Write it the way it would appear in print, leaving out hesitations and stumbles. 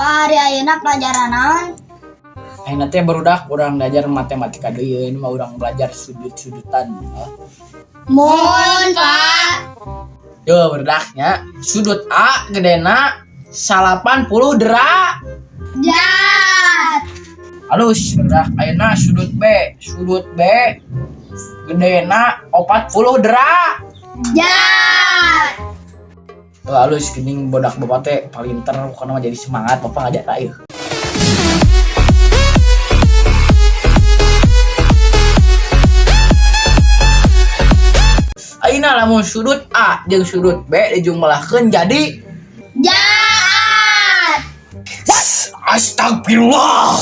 Ari ayeuna pelajaran naon? Nanti barudak urang belajar matematika deui, ini mah urang belajar sudut-sudutan. Mun Pak. Yo berdaknya sudut A gedena 80 dera. Jat. Halus berdak ayeuna sudut B gedena 40 dera. Jat. Tuh halus geuning bodak bapak teh palinter pokona mah jadi semangat bapak ngajak ieu. Ayeuna lamun sudut A jeung sudut B dijumlahkeun jadi Jat. Astagfirullah.